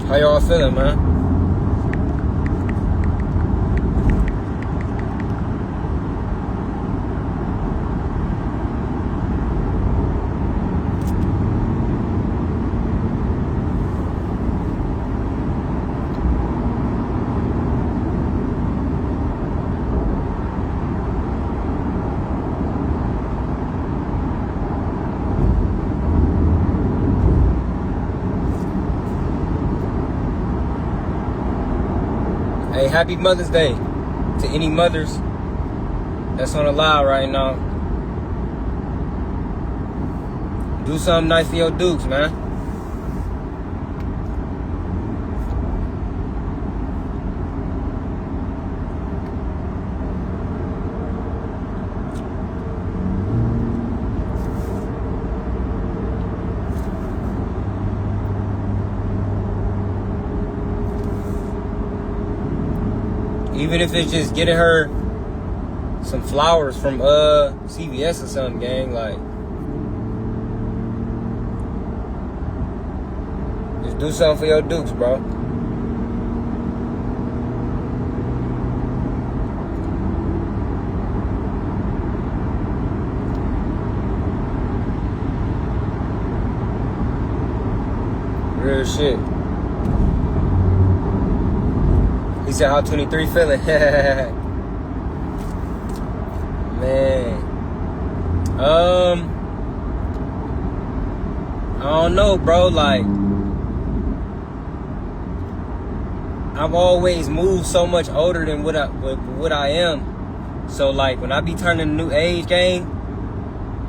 How y'all feeling, man? Hey, happy Mother's Day to any mothers that's on the live right now. Do something nice for your dukes, man. Even if it's just getting her some flowers from CVS or something, gang. Like, just do something for your dukes, bro. Real shit. He said, how 23 feeling? Man. I don't know, bro. Like, I've always moved so much older than what I am. So, like, when I be turning a new age, gang,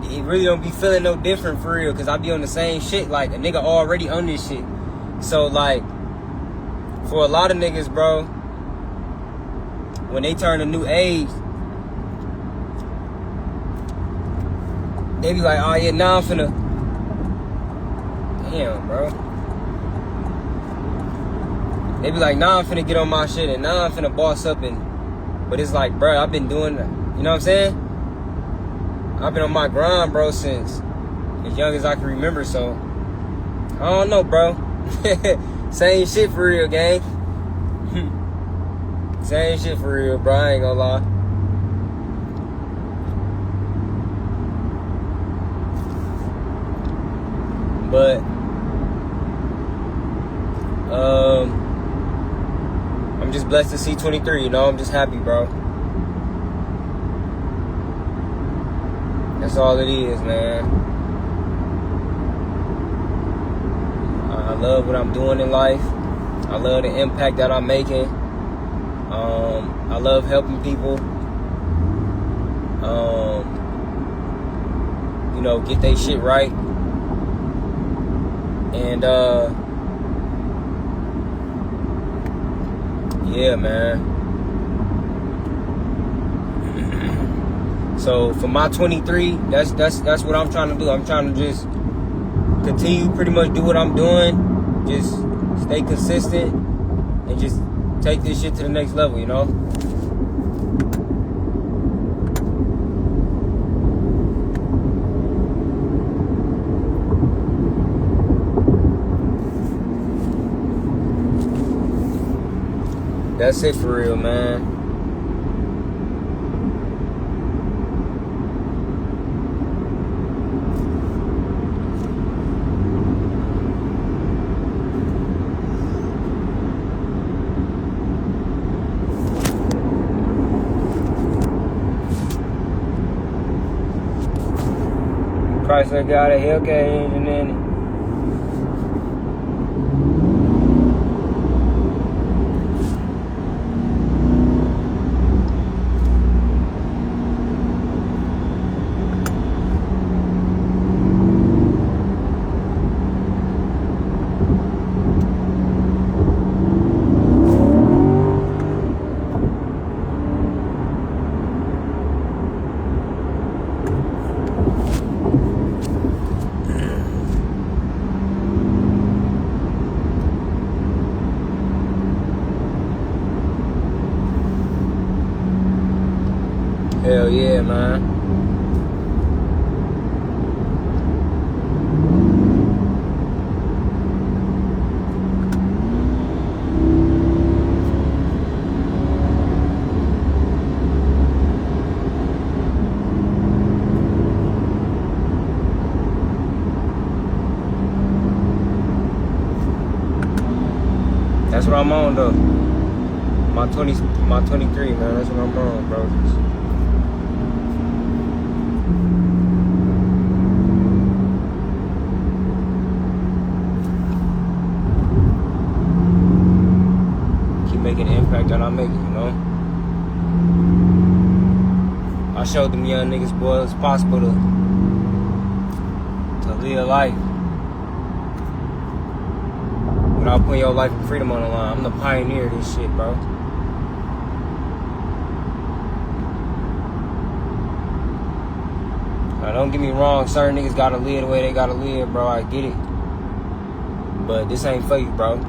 it really don't be feeling no different for real. Because I be on the same shit. Like, a nigga already on this shit. So, like, for a lot of niggas, bro, when they turn a new age, they be like, oh yeah, now I'm finna. Damn, bro. They be like, now I'm finna get on my shit and now I'm finna boss up but it's like, bro, I've been doing that. You know what I'm saying? I've been on my grind, bro, since as young as I can remember, so I don't know, bro. Same shit for real, gang. Same shit for real, bro. I ain't gonna lie. But I'm just blessed to see 23, you know. I'm just happy, bro. That's all it is, man. I love what I'm doing in life. I love the impact that I'm making. I love helping people, you know, get their shit right. And, yeah, man. So for my 23, that's what I'm trying to do. I'm trying to just continue pretty much do what I'm doing. Just stay consistent and just take this shit to the next level, you know? That's it for real, man. Chrysler got a Hellcat engine in it. Hell yeah, man. That's what I'm on though. My 23, man. That's what I'm on, bro. Keep making the impact that I'm making, you know? I showed them young niggas, boy, it's possible to live life without putting your life and freedom on the line. I'm the pioneer of this shit, bro. Now, don't get me wrong, certain niggas gotta live the way they gotta live, bro. I get it. But this ain't for you, bro.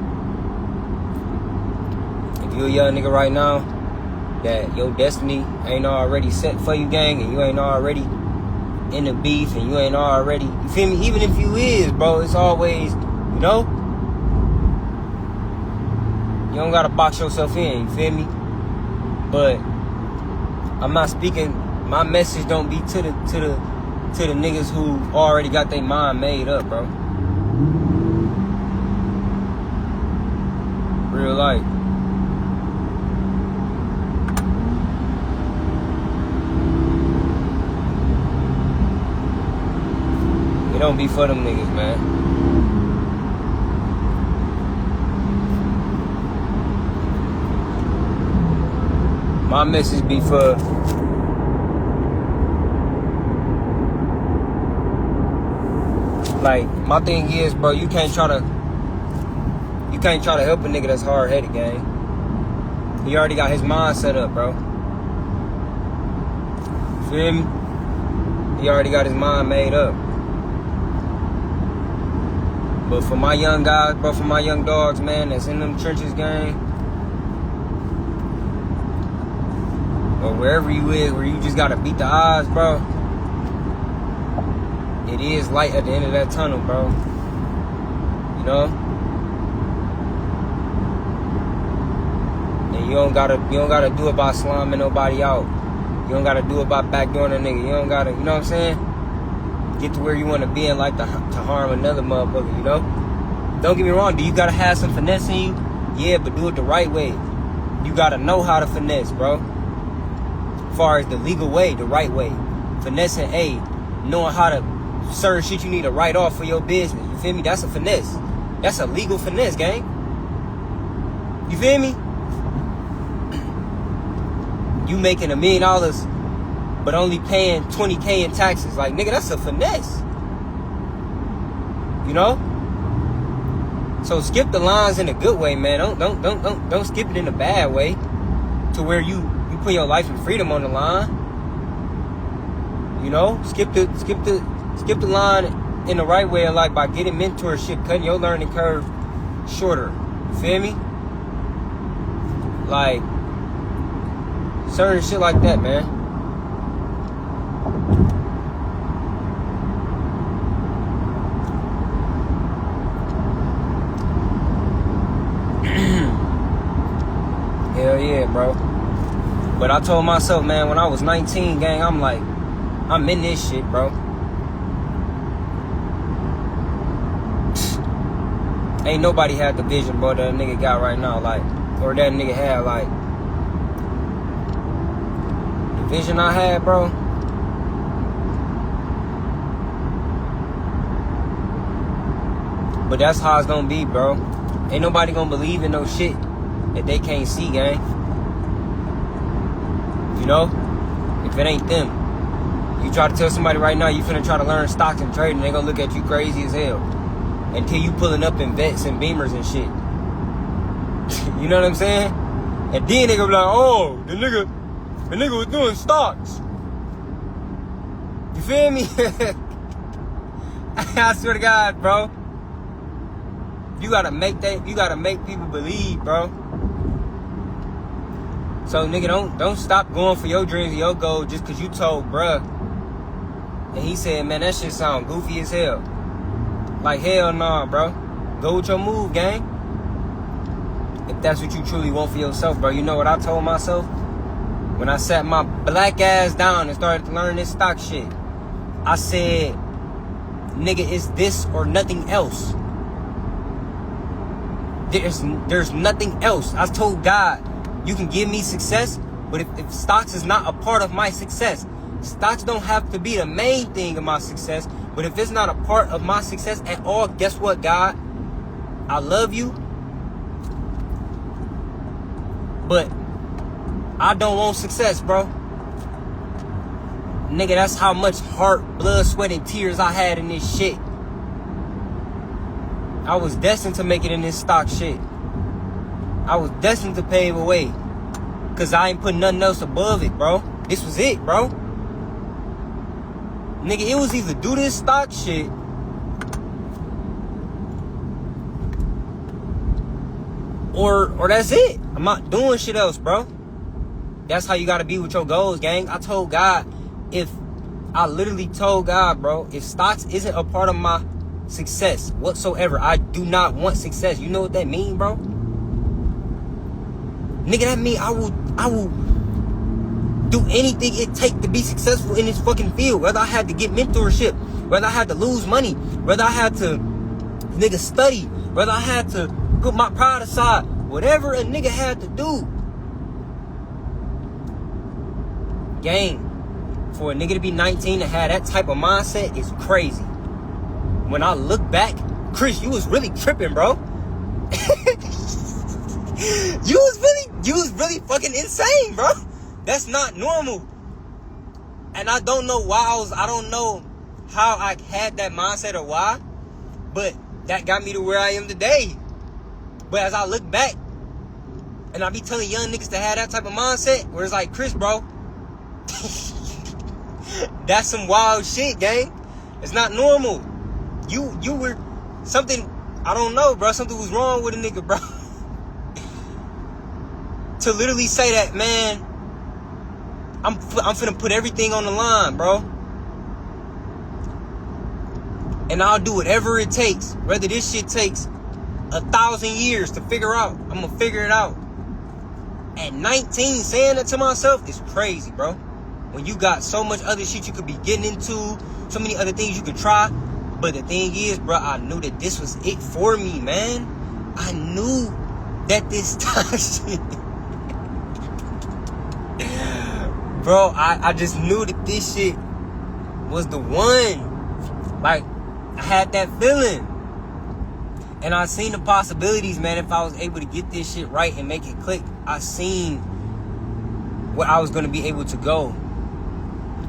If you a young nigga right now, that your destiny ain't already set for you, gang, and you ain't already in the beef, and you ain't already, you feel me? Even if you is, bro, it's always, you know? You don't gotta box yourself in, you feel me? But I'm not speaking, my message don't be to the niggas who already got their mind made up, bro. Real life. It don't be for them niggas, man. My message be for like, my thing is, bro, you can't try to help a nigga that's hard-headed, gang. He already got his mind set up, bro. Feel me? He already got his mind made up. But for my young guys, bro, for my young dogs, man, that's in them trenches, gang, or wherever you is, where you just gotta beat the odds, bro, it is light at the end of that tunnel, bro. You know? And you don't gotta do it by slamming nobody out. You don't gotta do it by backdooring a nigga. You don't gotta, you know what I'm saying? Get to where you wanna be in life to harm another motherfucker, you know? Don't get me wrong, do you gotta have some finesse in you? Yeah, but do it the right way. You gotta know how to finesse, bro. As far as the legal way, the right way. Finessing, knowing how to certain shit you need to write off for your business. You feel me? That's a finesse. That's a legal finesse, gang. You feel me? You making $1 million, but only paying $20K in taxes. Like, nigga, that's a finesse. You know? So skip the lines in a good way, man. Don't skip it in a bad way, to where you put your life and freedom on the line. You know? Skip the line in the right way, like by getting mentorship, cutting your learning curve shorter. You feel me? Like, certain shit like that, man. Hell yeah, bro. But I told myself, man, when I was 19, gang, I'm like, I'm in this shit, bro. Ain't nobody had the vision, bro, that a nigga got right now, like, or that nigga had, like, the vision I had, bro. But that's how it's gonna be, bro. Ain't nobody gonna believe in no shit that they can't see, gang. You know? If it ain't them. You try to tell somebody right now you finna try to learn stocks and trading, they gonna look at you crazy as hell. Until you pulling up in Vets and Beamers and shit. You know what I'm saying? And then they gonna be like, oh, the nigga was doing stocks. You feel me? I swear to God, bro. You gotta make people believe, bro. So nigga, don't stop going for your dreams and your goals just cause you told bruh. And he said, man, that shit sound goofy as hell. Like, hell nah, bro. Go with your move, gang. If that's what you truly want for yourself, bro. You know what I told myself? When I sat my black ass down and started to learn this stock shit, I said, nigga, it's this or nothing else. There's nothing else. I told God, you can give me success, but if stocks is not a part of my success, stocks don't have to be the main thing of my success, but if it's not a part of my success at all, guess what, God? I love you, but I don't want success, bro. Nigga, that's how much heart, blood, sweat, and tears I had in this shit. I was destined to make it in this stock shit. I was destined to pave a way. Cause I ain't putting nothing else above it, bro. This was it, bro. Nigga, it was either do this stock shit or that's it. I'm not doing shit else, bro. That's how you gotta be with your goals, gang. I literally told God, bro, if stocks isn't a part of my success whatsoever, I do not want success. You know what that mean, bro? Nigga, that mean I will do anything it take to be successful in this fucking field. Whether I had to get mentorship, whether I had to lose money, whether I had to, nigga, study, whether I had to put my pride aside, whatever a nigga had to do. Gang, for a nigga to be 19 and have that type of mindset is crazy. When I look back, Chris, you was really tripping, bro. You was really fucking insane, bro. That's not normal. And I don't know why I don't know how I had that mindset or why, but that got me to where I am today. But as I look back, and I be telling young niggas to have that type of mindset, where it's like, Chris, bro, that's some wild shit, gang. It's not normal. You were something, I don't know, bro. Something was wrong with a nigga, bro. To literally say that, man, I'm finna put everything on the line, bro. And I'll do whatever it takes. Whether this shit takes 1,000 years to figure out, I'm gonna figure it out. At 19, saying that to myself is crazy, bro. When you got so much other shit you could be getting into, so many other things you could try. But the thing is, bro, I knew that this was it for me, man. I knew that this time shit. Bro, I just knew that this shit was the one. Like, I had that feeling. And I seen the possibilities, man. If I was able to get this shit right and make it click, I seen where I was going to be able to go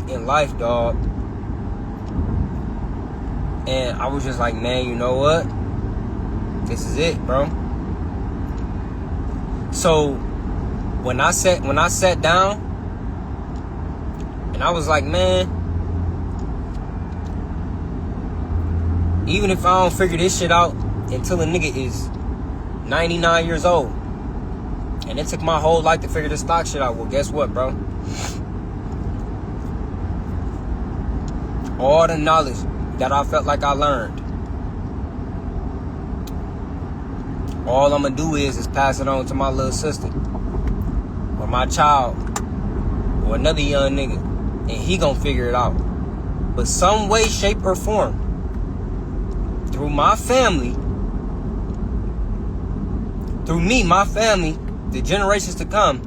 in life, dog. And I was just like, man, you know what? This is it, bro. So when I sat down, and I was like, man, even if I don't figure this shit out until a nigga is 99 years old, and it took my whole life to figure this stock shit out, well, guess what, bro? All the knowledge that I felt like I learned, all I'm gonna do is pass it on to my little sister, or my child, or another young nigga, and he gonna figure it out. But some way, shape, or form, through my family, through me, my family, the generations to come,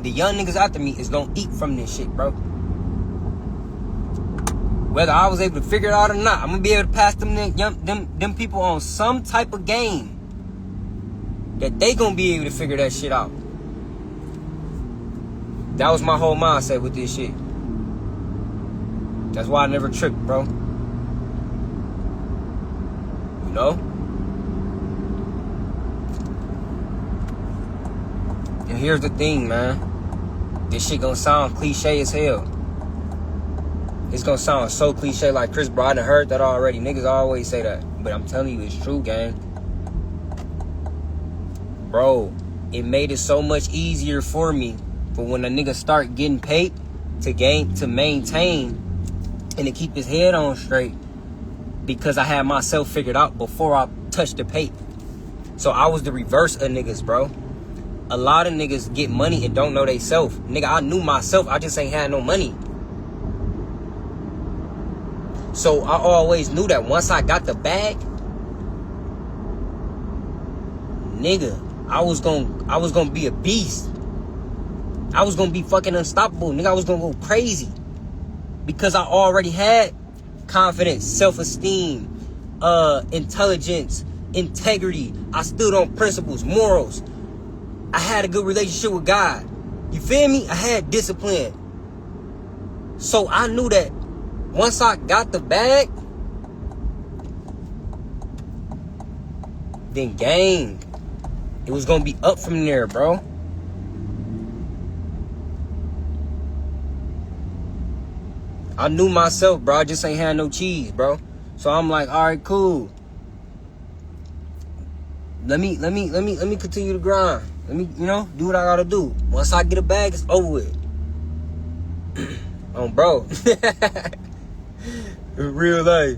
the young niggas after me is gonna eat from this shit, bro. Whether I was able to figure it out or not, I'm gonna be able to pass them people on some type of game that they gonna be able to figure that shit out. That was my whole mindset with this shit. That's why I never tripped, bro. You know? And here's the thing, man. This shit gonna sound cliche as hell. It's gonna sound so cliche, like, Chris, bro, I done heard that already. Niggas always say that. But I'm telling you, it's true, gang. Bro, it made it so much easier for me for when a nigga start getting paid to maintain and to keep his head on straight, because I had myself figured out before I touched the pay. So I was the reverse of niggas, bro. A lot of niggas get money and don't know they self. Nigga, I knew myself, I just ain't had no money. So I always knew that once I got the bag, nigga, I was gonna be a beast. I was gonna be fucking unstoppable, nigga. I was gonna go crazy because I already had confidence, self-esteem, intelligence, integrity. I stood on principles, morals. I had a good relationship with God. You feel me? I had discipline. So I knew that once I got the bag, then gang, it was gonna be up from there, bro. I knew myself, bro. I just ain't had no cheese, bro. So I'm like, all right, cool. Let me continue to grind. Let me, do what I gotta do. Once I get a bag, it's over with. Bro. In real life.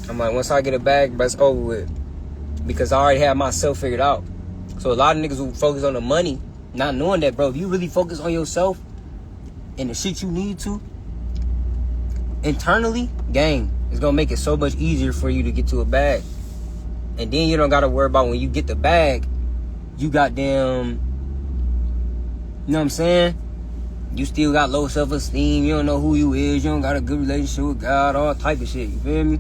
I'm like, once I get a bag, bro, it's over with. Because I already have myself figured out. So a lot of niggas who focus on the money, not knowing that, bro, if you really focus on yourself and the shit you need to, internally, gang, it's gonna make it so much easier for you to get to a bag. And then you don't gotta worry about when you get the bag, you goddamn, you know what I'm saying? You still got low self-esteem, you don't know who you is, you don't got a good relationship with God, all type of shit, you feel me?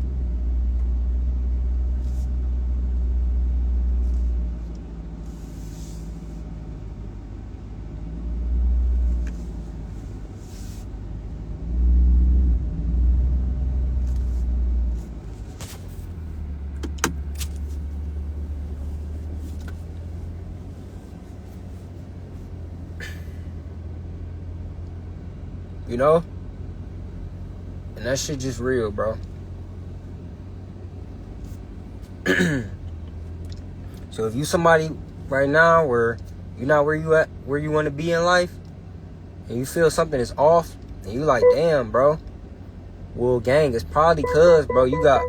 You know? And that shit just real, bro. So if you somebody right now where you're not where you at, where you want to be in life, and you feel something is off, and you like, damn, bro. Well, gang, it's probably cause, bro, you got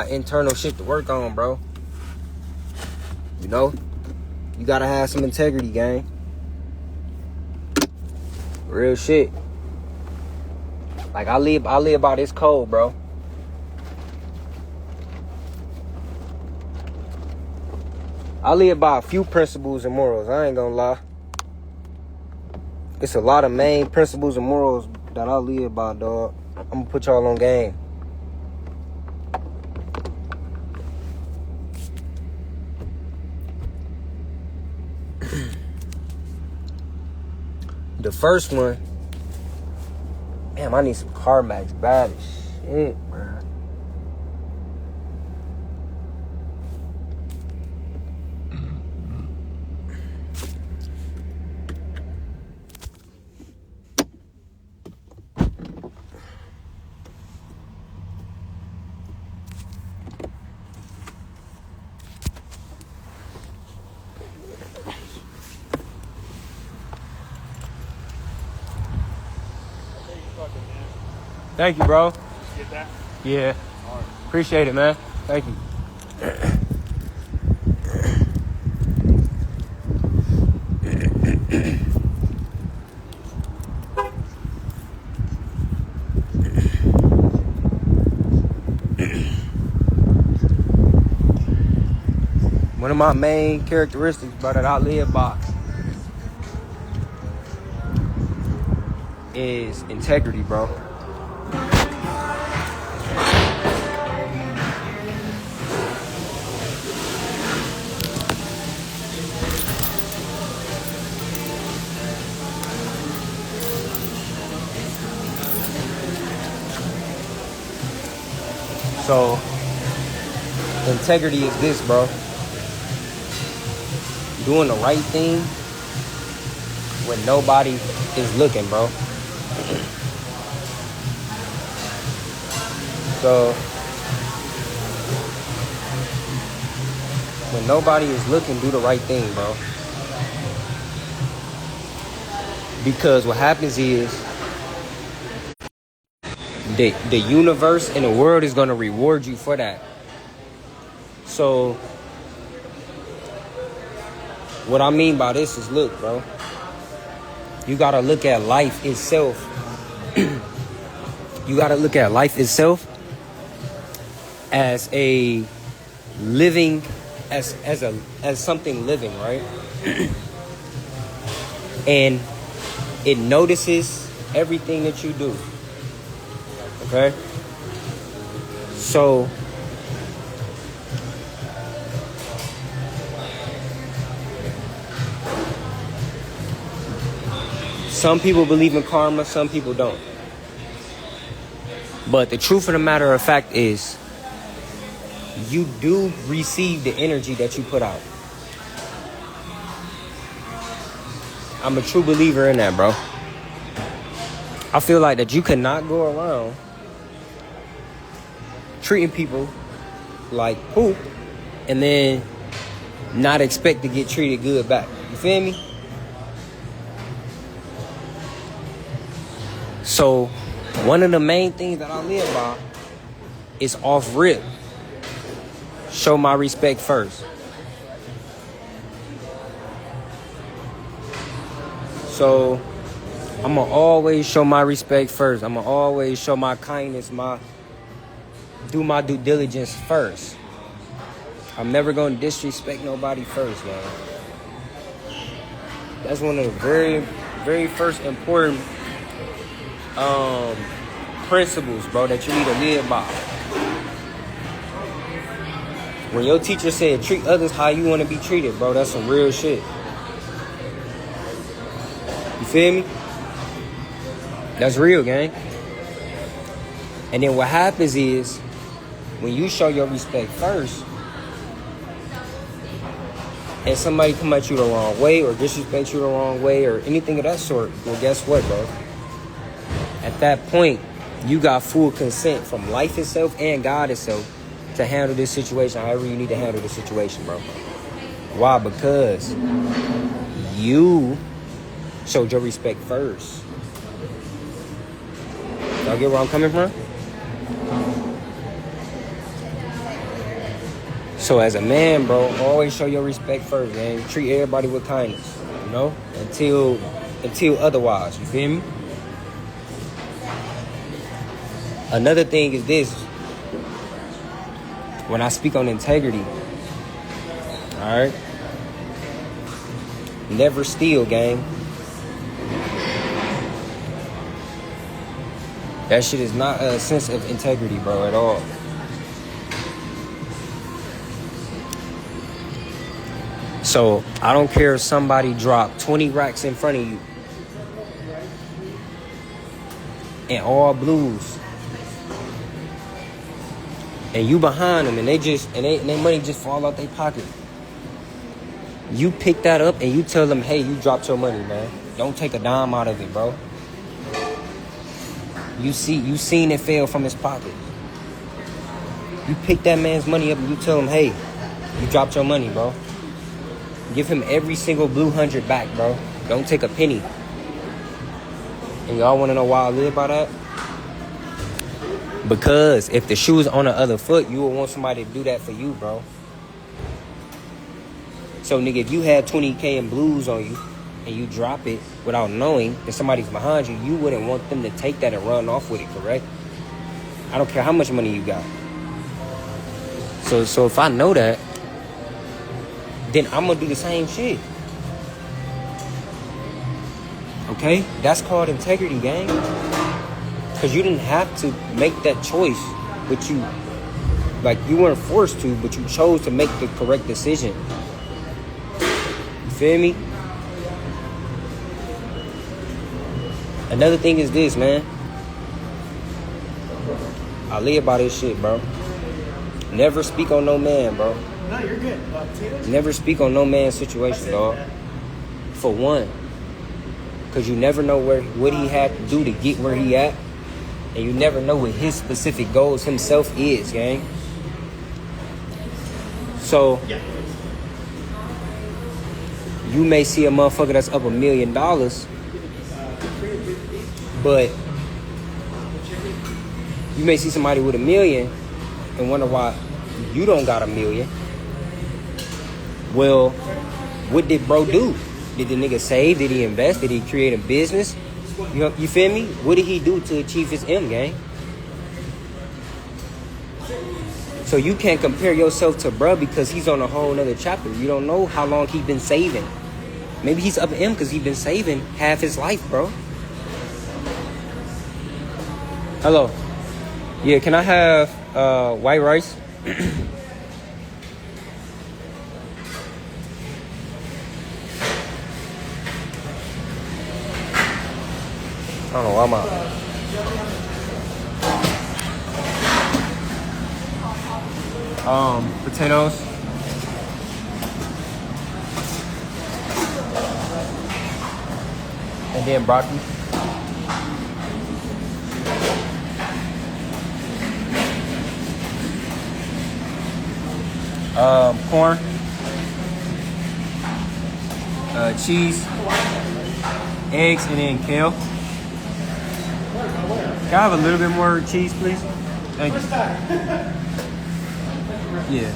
internal shit to work on, bro. You know? You gotta have some integrity, gang. Real shit. Like, I live by this code, bro. I live by a few principles and morals. I ain't gonna lie. It's a lot of main principles and morals that I live by, dog. I'm gonna put y'all on game. The first one, damn, I need some CarMax bad as shit, bro. Thank you, bro. Get that? Yeah. All right. Appreciate it, man. Thank you. One of my main characteristics, bro, that I live by is integrity, bro. So, integrity is this, bro. Doing the right thing when nobody is looking, bro. So, when nobody is looking, do the right thing, bro. Because what happens is the universe and the world is going to reward you for that. So, what I mean by this is, look, bro. You gotta look at life itself. You gotta look at life itself as a living, as something living, right? And it notices everything that you do. Okay? So some people believe in karma, some people don't. But the truth of the matter of fact is, you do receive the energy that you put out. I'm a true believer in that, bro. I feel like that you cannot go around treating people like poop and then not expect to get treated good back. You feel me? So, one of the main things that I live by is off rip. Show my respect first. So, I'm going to always show my respect first. I'm going to always show my kindness, do my due diligence first. I'm never going to disrespect nobody first, man. That's one of the very, very first important principles, bro, that you need to live by. When your teacher said treat others how you want to be treated, bro, that's some real shit. You feel me? That's real, gang. And then what happens is, when you show your respect first, and somebody come at you the wrong way or disrespect you the wrong way or anything of that sort, well, guess what, bro? At that point, you got full consent from life itself and God itself to handle this situation however you need to handle the situation, bro. Why? Because you showed your respect first. Y'all get where I'm coming from? So as a man, bro, always show your respect first, man. Treat everybody with kindness, you know? Until otherwise, you feel me? Another thing is this. When I speak on integrity, alright? Never steal, gang. That shit is not a sense of integrity, bro, at all. So, I don't care if somebody dropped 20 racks in front of you and all blues, and you behind them and their money just fall out their pocket. You pick that up and you tell them, hey, you dropped your money, man. Don't take a dime out of it, bro. You seen it fail from his pocket. You pick that man's money up and you tell him, hey, you dropped your money, bro. Give him every single blue 100 back, bro. Don't take a penny. And y'all want to know why I live by that? Because if the shoe's on the other foot, you would want somebody to do that for you, bro. So, nigga, if you had 20K in blues on you and you drop it without knowing that somebody's behind you, you wouldn't want them to take that and run off with it, correct? I don't care how much money you got. So if I know that, then I'm going to do the same shit. Okay? That's called integrity, gang. Because you didn't have to make that choice, but you weren't forced to, but you chose to make the correct decision. You feel me? Another thing is this, man. I live by this shit, bro. Never speak on no man, bro. No, you're good. Never speak on no man's situation, dog. For one. Because you never know what he had to do to get where he at. And you never know what his specific goals himself is, gang. So, you may see a motherfucker that's up $1 million, but you may see somebody with $1 million and wonder why you don't got $1 million. Well, what did bro do? Did the nigga save? Did he invest? Did he create a business? You feel me? What did he do to achieve his M, gang? So you can't compare yourself to bruh because he's on a whole nother chapter. You don't know how long he been saving. Maybe he's up M because he been saving half his life, bro. Hello. Yeah, can I have white rice? I don't know why I'm out. Potatoes. And then broccoli. Corn. Cheese. Eggs, and then kale. Can I have a little bit more cheese, please? Thank you. Yeah.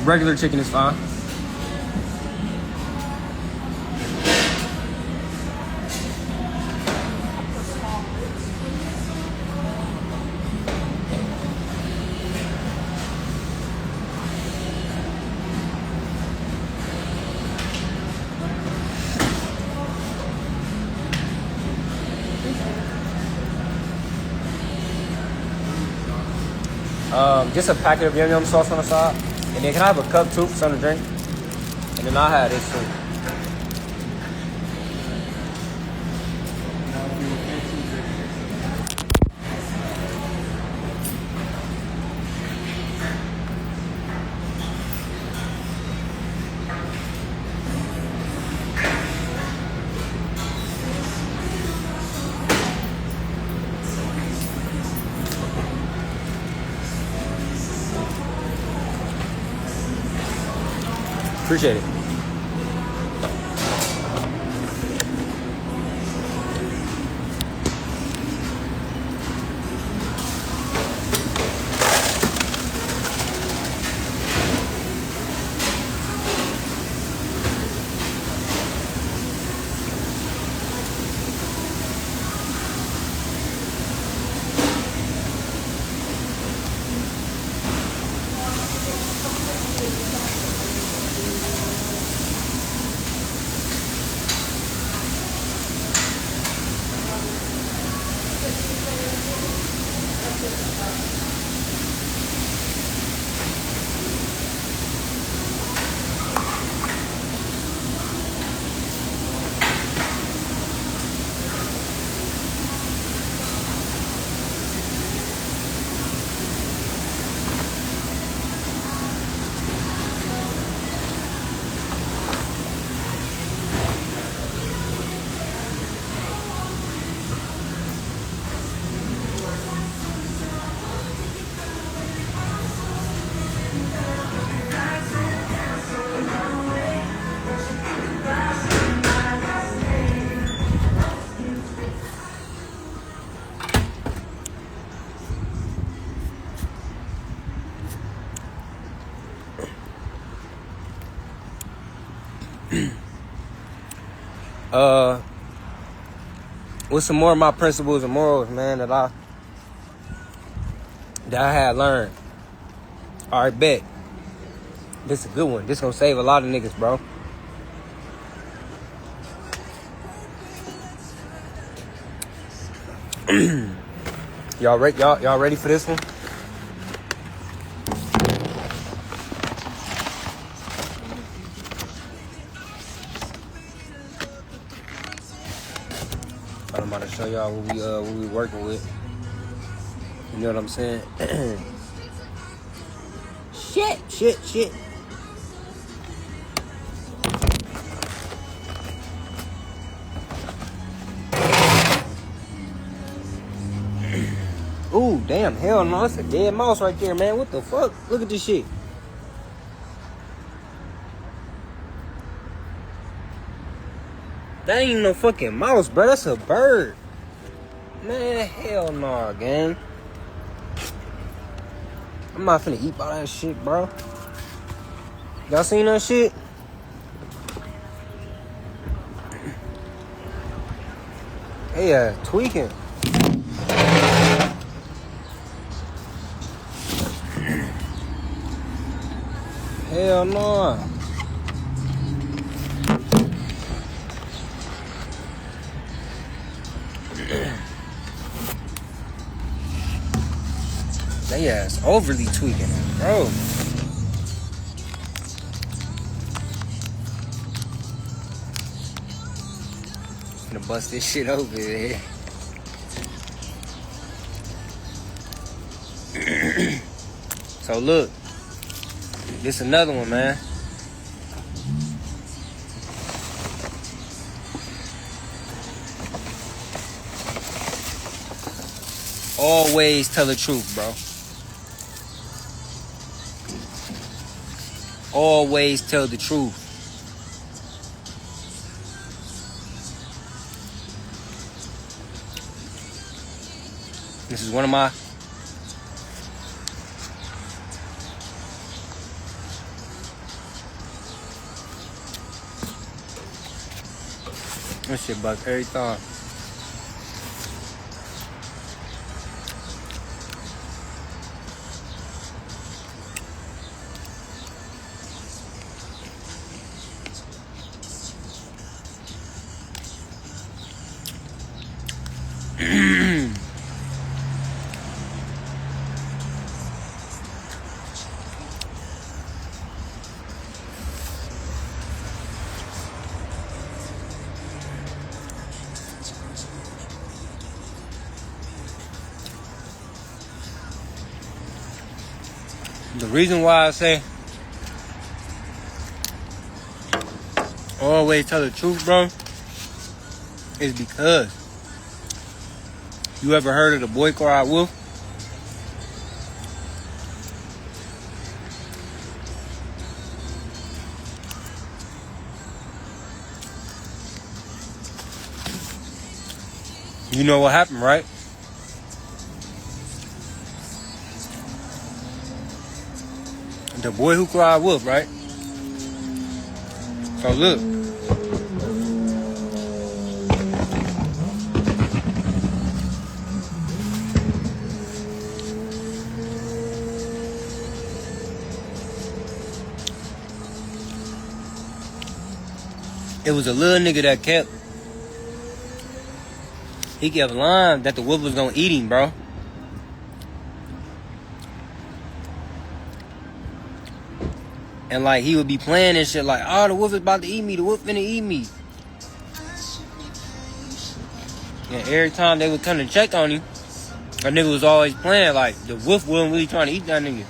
Regular chicken is fine. Just a packet of yum sauce on the side. And then can I have a cup too for something to drink? And then I'll have this too. Appreciate it. With some more of my principles and morals, man, that I had learned. All right, bet. This is a good one. This gonna save a lot of niggas, bro. Y'all ready for this one? I'm about to show y'all what we working with. You know what I'm saying? Shit. Ooh, damn, hell no, that's a dead mouse right there, man. What the fuck? Look at this shit. That ain't no fucking mouse, bro. That's a bird. Man, hell no, gang. I'm not finna eat all that shit, bro. Y'all seen that shit? Hey, tweaking. Hell no. They ass overly tweaking, bro. Gonna bust this shit over here. So look, this another one, man. Always tell the truth, bro. Always tell the truth. This is one of my this shit buck every time. The reason why I say always tell the truth, bro, is because you ever heard of the boy cried wolf? You know what happened, right? The boy who cried wolf, right? So look. It was a little nigga that he kept lying that the wolf was gonna eat him, bro. And like he would be playing and shit like, oh, the wolf is about to eat me, the wolf finna eat me. And every time they would come to check on him, that nigga was always playing like the wolf wasn't really trying to eat that nigga.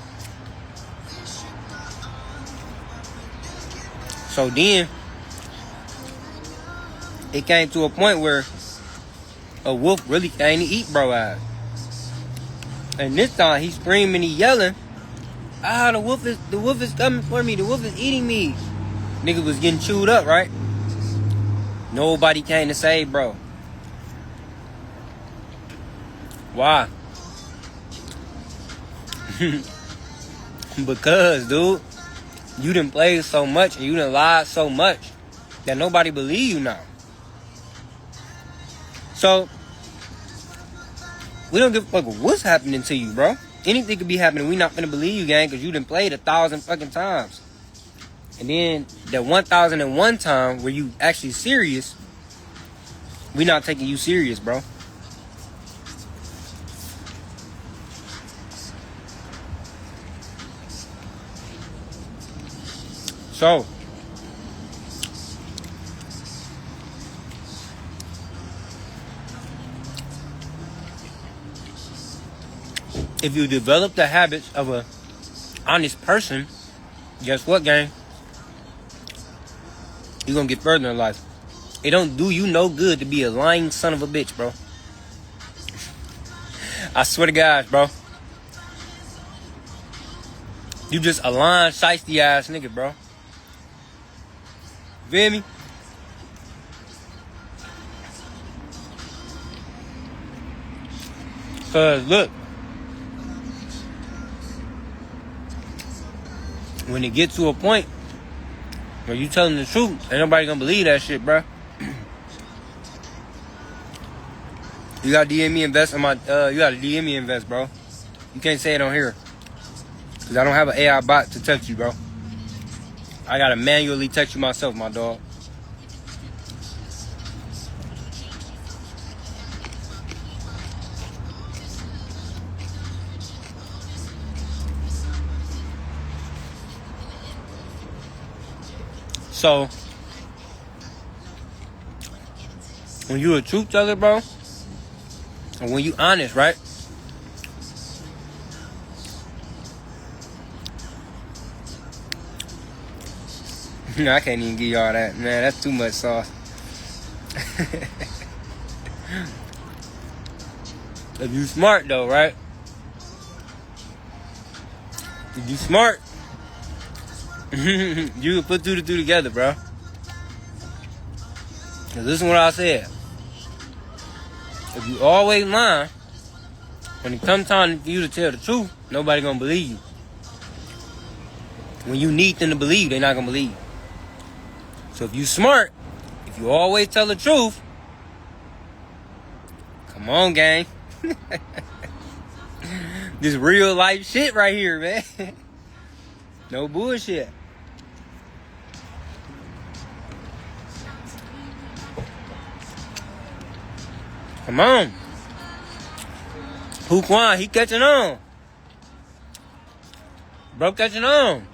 So then it came to a point where a wolf really can't eat bro ass. And this time he's screaming, he yelling, ah, the wolf is coming for me, the wolf is eating me. Nigga was getting chewed up, right? Nobody came to save bro. Why? Because, dude, you done played so much and you done lied so much that nobody believe you now. So, we don't give a fuck what's happening to you, bro. Anything could be happening. We not gonna believe you, gang, because you done played 1,000 fucking times. And then that 1,001 time where you actually serious, we not taking you serious, bro. So, if you develop the habits of a honest person, guess what, gang? You're gonna get further in life. It don't do you no good to be a lying son of a bitch, bro. I swear to God, bro. You just a lying, shiesty ass nigga, bro. Feel me? Cause look, when it gets to a point where you telling the truth, ain't nobody gonna believe that shit, bro. You gotta DM me invest in my. You gotta DM me invest, bro. You can't say it on here, cause I don't have an AI bot to text you, bro. I gotta manually text you myself, my dog. So, when you a truth teller, bro, and when you honest, right? I can't even give y'all that, man. That's too much sauce. If you smart though, right? If you smart, you can put two to two together, bro. Cause listen what I said. If you always lie, when it comes time for you to tell the truth, nobody gonna believe you. When you need them to believe, they're not gonna believe you. So if you smart, if you always tell the truth, come on, gang. This real life shit right here, man. No bullshit. Come on. Who Quan, he catching on. Bro catching on.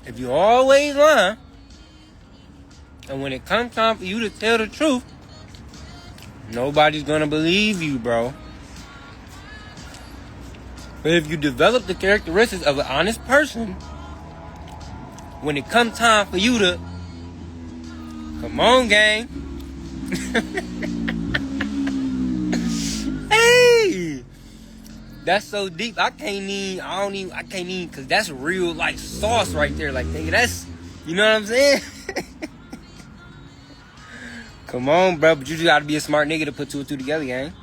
If you always lie, and when it comes time for you to tell the truth, nobody's gonna believe you, bro. But if you develop the characteristics of an honest person, when it comes time for you to, come on, gang. Hey, that's so deep. I can't even, cause that's real like sauce right there. Like, nigga, that's, you know what I'm saying? Come on, bro, but you just gotta be a smart nigga to put two and two together, gang.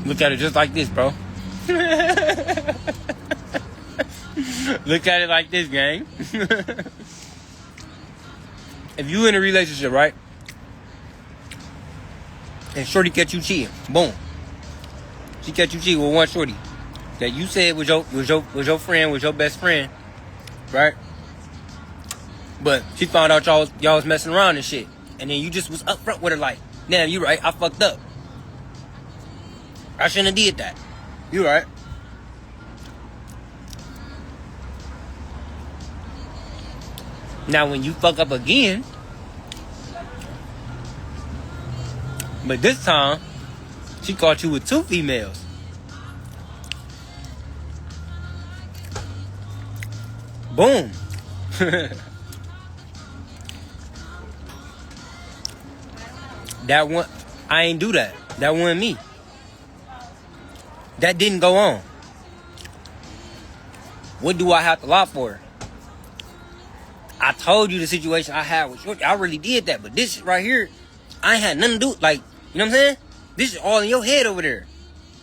Look at it just like this, bro. Look at it like this, gang. If you in a relationship, right? And shorty catch you cheating, boom. She catch you cheating with one shorty that you said was your friend, was your best friend, right? But she found out y'all was messing around and shit. And then you just was upfront with her like, damn, you right, I fucked up. I shouldn't have did that. You right. Now when you fuck up again, but this time, she caught you with two females. Boom. That one, I ain't do that. That wasn't me. That didn't go on. What do I have to lie for? I told you the situation I had with Shorty. I really did that. But this shit right here, I ain't had nothing to do. Like, you know what I'm saying? This is all in your head over there.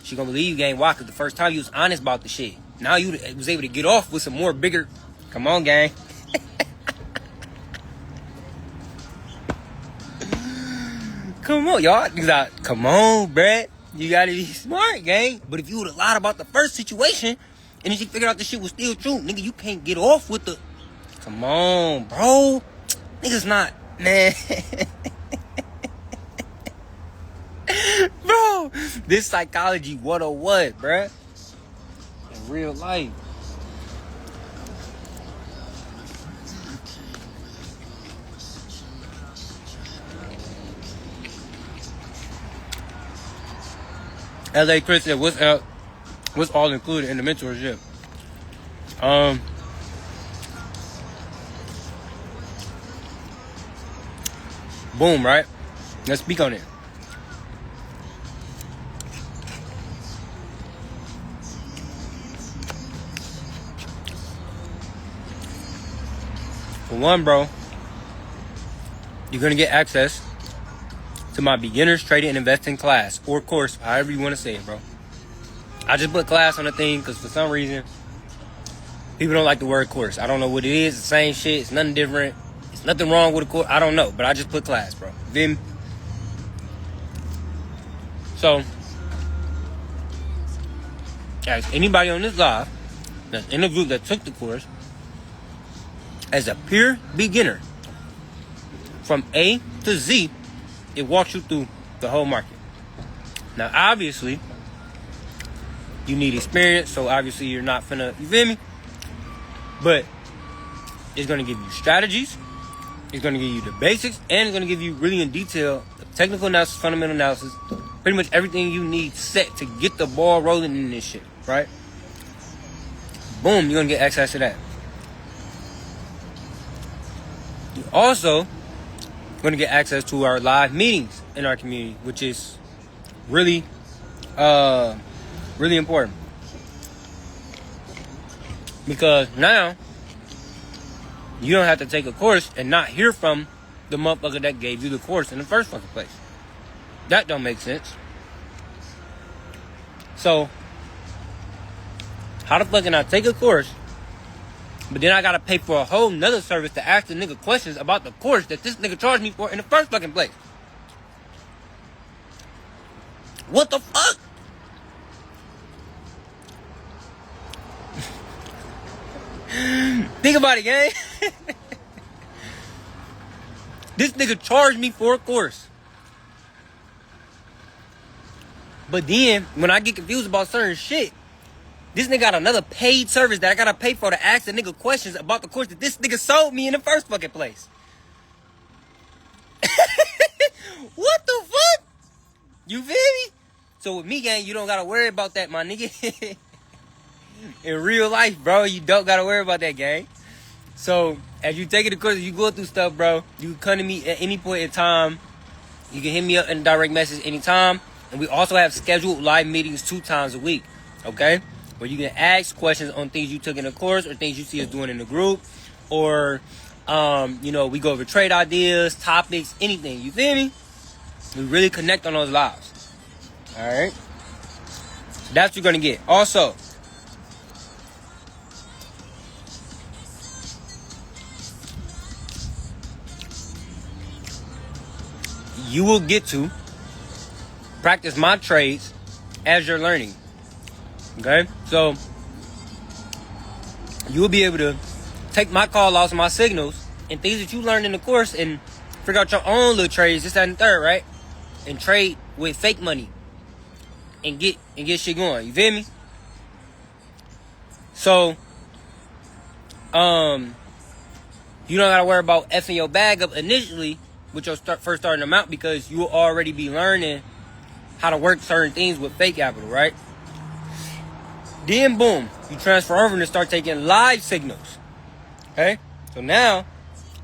She gonna believe you, gang. Why? Because the first time you was honest about the shit. Now you was able to get off with some more bigger. Come on, gang. Come on, y'all. Come on, bruh. You gotta be smart, gang. But if you would have lied about the first situation, and then she figured out the shit was still true, nigga, you can't get off with the... Come on, bro. Niggas not... Man. Bro, this psychology 101, bruh. In real life. LA Chris said, what's all included in the mentorship? Boom, right? Let's speak on it. For one, bro, you're going to get access to my beginners trading and investing class or course, however you want to say it, bro. I just put class on the thing because for some reason, people don't like the word course. I don't know what it is. It's the same shit. It's nothing different. It's nothing wrong with a course. I don't know, but I just put class, bro. Then, so, as anybody on this live that's in the group that took the course, as a pure beginner, from A to Z, it walks you through the whole market. Now, obviously, you need experience, so obviously you're not finna, you feel me? But it's gonna give you strategies, it's gonna give you the basics, and it's gonna give you really in detail the technical analysis, fundamental analysis, pretty much everything you need set to get the ball rolling in this shit, right? Boom, you're gonna get access to that. You also going to get access to our live meetings in our community, which is really, really important. Because now, you don't have to take a course and not hear from the motherfucker that gave you the course in the first fucking place. That don't make sense. So, how the fuck can I take a course, but then I gotta pay for a whole nother service to ask the nigga questions about the course that this nigga charged me for in the first fucking place? What the fuck? Think about it, gang. This nigga charged me for a course. But then, when I get confused about certain shit, this nigga got another paid service that I gotta pay for to ask the nigga questions about the course that this nigga sold me in the first fucking place. What the fuck? You feel me? So with me, gang, you don't gotta worry about that, my nigga. In real life, bro, you don't gotta worry about that, gang. So, as you taking the course, you go through stuff, bro, you can come to me at any point in time. You can hit me up in a direct message anytime. And we also have scheduled live meetings 2 times a week, okay? Where you can ask questions on things you took in the course or things you see us doing in the group. Or, you know, we go over trade ideas, topics, anything. You feel me? We really connect on those lives. All right? So that's what you're going to get. Also, you will get to practice my trades as you're learning. Okay? So, you will be able to take my call outs and my signals and things that you learned in the course and figure out your own little trades, this, that, and third, right? And trade with fake money and get shit going. You feel me? So, you don't gotta worry about effing your bag up initially with your first starting amount because you will already be learning how to work certain things with fake capital, right? Then boom, you transfer over and start taking live signals. Okay? So now,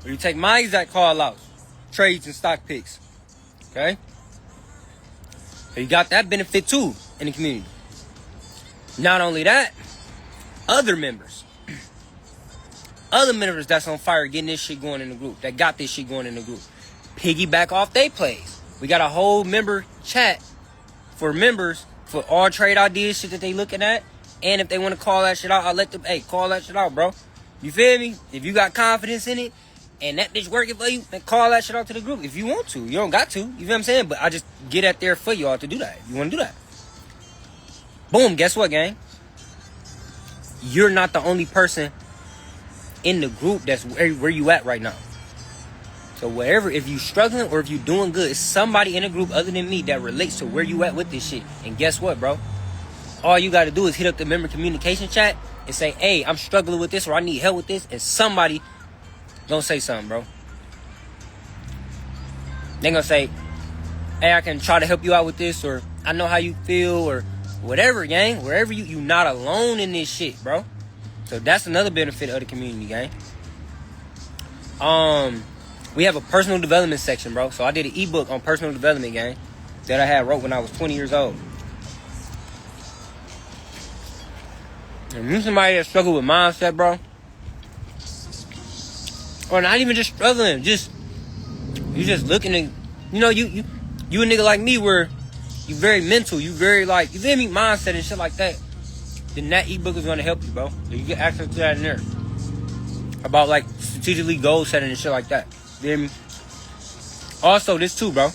you take my exact call outs, trades and stock picks. Okay? So you got that benefit too in the community. Not only that, other members that's on fire getting this shit going in the group, that got this shit going in the group, piggyback off they plays. We got a whole member chat for members for all trade ideas, shit that they looking at. And if they want to call that shit out, I'll let them, hey, call that shit out, bro. You feel me? If you got confidence in it and that bitch working for you, then call that shit out to the group if you want to. You don't got to. You feel what I'm saying? But I just get out there for y'all to do that. If you want to do that. Boom, guess what, gang? You're not the only person in the group that's where you at right now. So wherever, if you struggling or if you doing good, it's somebody in the group other than me that relates to where you at with this shit. And guess what, bro? All you got to do is hit up the member communication chat and say, hey, I'm struggling with this or I need help with this. And somebody gonna say something, bro. They gonna say, hey, I can try to help you out with this, or I know how you feel, or whatever, gang. Wherever you not alone in this shit, bro. So that's another benefit of the community, gang. We have a personal development section, bro. So I did an ebook on personal development, gang, that I had wrote when I was 20 years old. And you somebody that struggle with mindset, bro, or not even just struggling, just you just looking at, you know, you a nigga like me where you very mental, you very like, you feel me, mindset and shit like that, then that ebook is gonna help you, bro. So you get access to that in there. About like strategically goal setting and shit like that. You feel me? Also, this too, bro.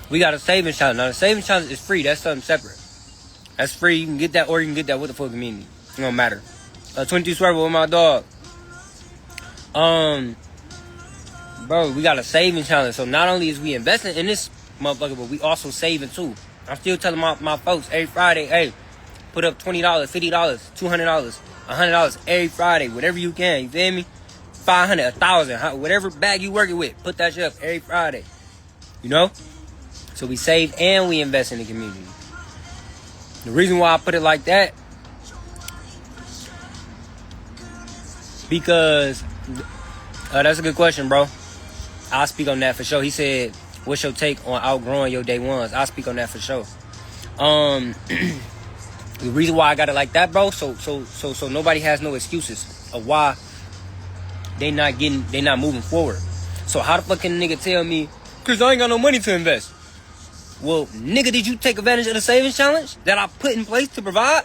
We got a savings challenge. Now the savings challenge is free. That's something separate. That's free. You can get that, or you can get that with the full community. It don't matter. 22 Swerve with my dog. Bro, we got a savings challenge. So not only is we investing in this motherfucker, but we also saving too. I'm still telling my folks every Friday, hey, put up $20, $50, $200, $100 every Friday, whatever you can. You feel me? 500, 1,000, whatever bag you working with, put that shit up every Friday. You know? So we save and we invest in the community. The reason why I put it like that, because that's a good question, bro. I'll speak on that for sure. He said, what's your take on outgrowing your day ones? I'll speak on that for sure. The reason why I got it like that, bro, so nobody has no excuses of why they not moving forward. So how the fuck can a nigga tell me, Chris, I ain't got no money to invest? Well, nigga, did you take advantage of the savings challenge that I put in place to provide?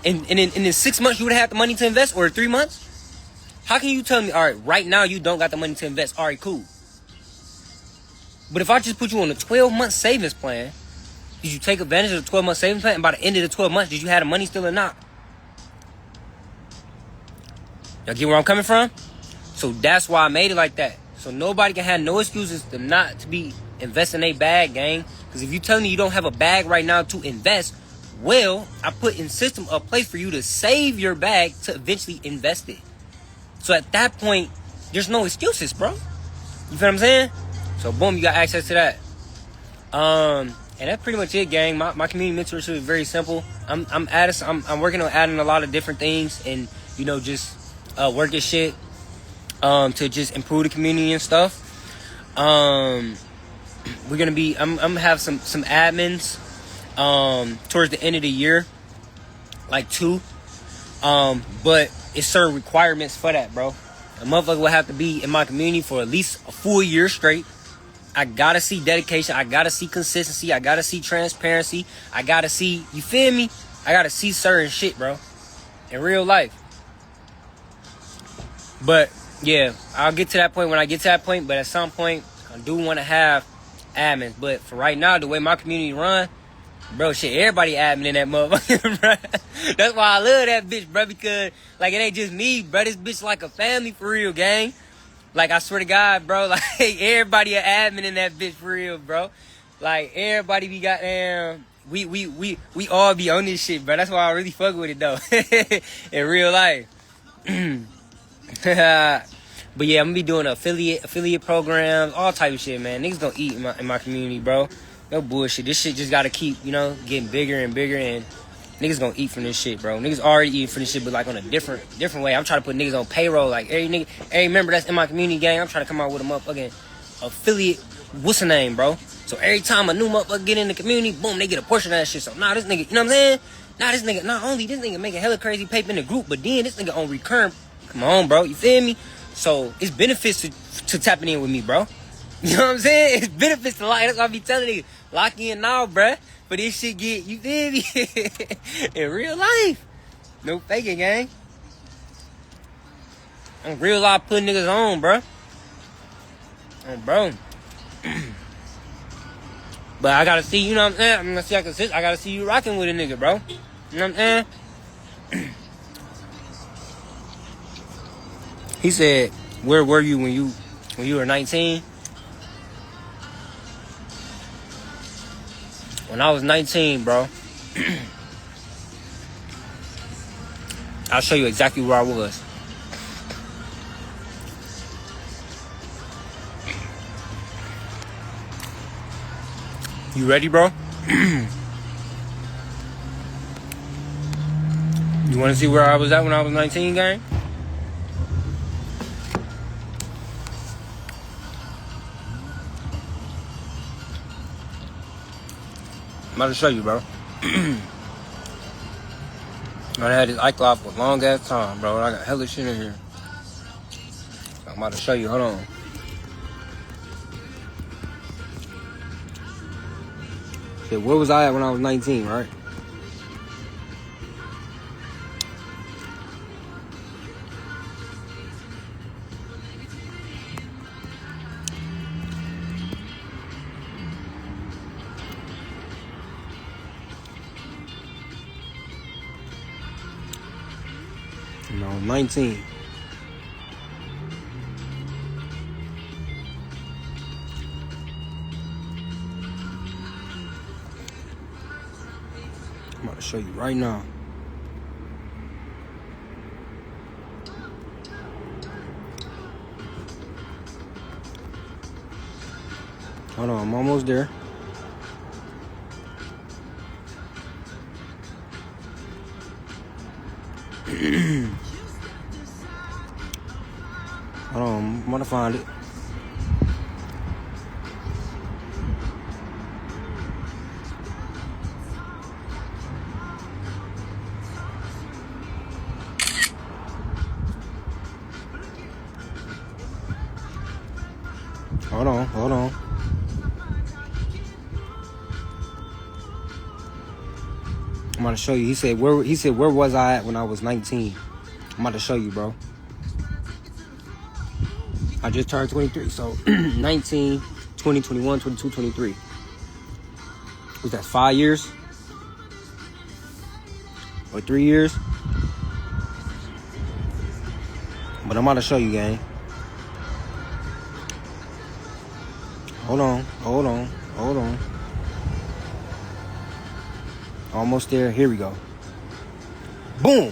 and in 6 months you would have had the money to invest, or 3 months? How can you tell me, all right, right now you don't got the money to invest? All right, cool. But if I just put you on a 12-month savings plan, did you take advantage of the 12-month savings plan? And by the end of the 12 months, did you have the money still or not? Y'all get where I'm coming from? So that's why I made it like that. So nobody can have no excuses to not to be investing a bag, gang. Because if you telling me you don't have a bag right now to invest, well, I put in system a place for you to save your bag to eventually invest it. So at that point, there's no excuses, bro. You feel what I'm saying? So boom, you got access to that. And that's pretty much it, gang. My community mentorship is very simple. I'm working on adding a lot of different things, and you know, just working shit to just improve the community and stuff. I'm gonna have some admins towards the end of the year, like 2. But it's certain requirements for that, bro. A motherfucker will have to be in my community for at least a full year straight. I gotta see dedication. I gotta see consistency. I gotta see transparency. I gotta see, you feel me? I gotta see certain shit, bro, in real life. But yeah, I'll get to that point when I get to that point. But at some point, I do want to have admins. But for right now, the way my community run, bro, shit, everybody admin in that motherfucker, bro. That's why I love that bitch, bro, because, like, it ain't just me, bro. This bitch like a family for real, gang. Like, I swear to God, bro, like, everybody a admin in that bitch for real, bro. Like, everybody be goddamn, we all be on this shit, bro. That's why I really fuck with it, though, in real life. But yeah, I'm gonna be doing affiliate programs, all type of shit, man. Niggas gonna eat in my community, bro. No bullshit. This shit just gotta keep, you know, getting bigger and bigger, and niggas gonna eat from this shit, bro. Niggas already eating from this shit, but like on a different way. I'm trying to put niggas on payroll. Like every member that's in my community gang, I'm trying to come out with a motherfucking affiliate. What's the name, bro? So every time a new motherfucker get in the community, boom, they get a portion of that shit. So this nigga, you know what I'm saying? This nigga, not only this nigga making hella crazy paper in the group, but then this nigga on recurrent. Come on, bro, you feel me? So it's benefits to tapping in with me, bro. You know what I'm saying? It's benefits to life. That's why I be telling niggas, lock in now, bruh. But this shit get, you feel me? In real life. No faking, gang. I'm real life putting niggas on, bruh. Bro. But I gotta see, you know what I'm saying? I gotta see you rocking with a nigga, bro. You know what I'm saying? He said, where were you when you were 19? When I was 19, bro, I'll show you exactly where I was. You ready, bro? You want to see where I was at when I was 19, gang? I'm about to show you, bro. I had this iCloud for a long ass time, bro. I got hella shit in here. I'm about to show you. Hold on. Shit, where was I at when I was 19, right? When I was 19. I'm about to show you right now. Hold on, I'm almost there. Hold on, I'm gonna find it. Hold on. I'm about to show you. He said, where was I at when I was 19? I'm about to show you, bro. I just turned 23, so 19, 20, 21, 22, 23. Was that 5 years? Or 3 years? But I'm about to show you, gang. Hold on. Almost there. Here we go. Boom.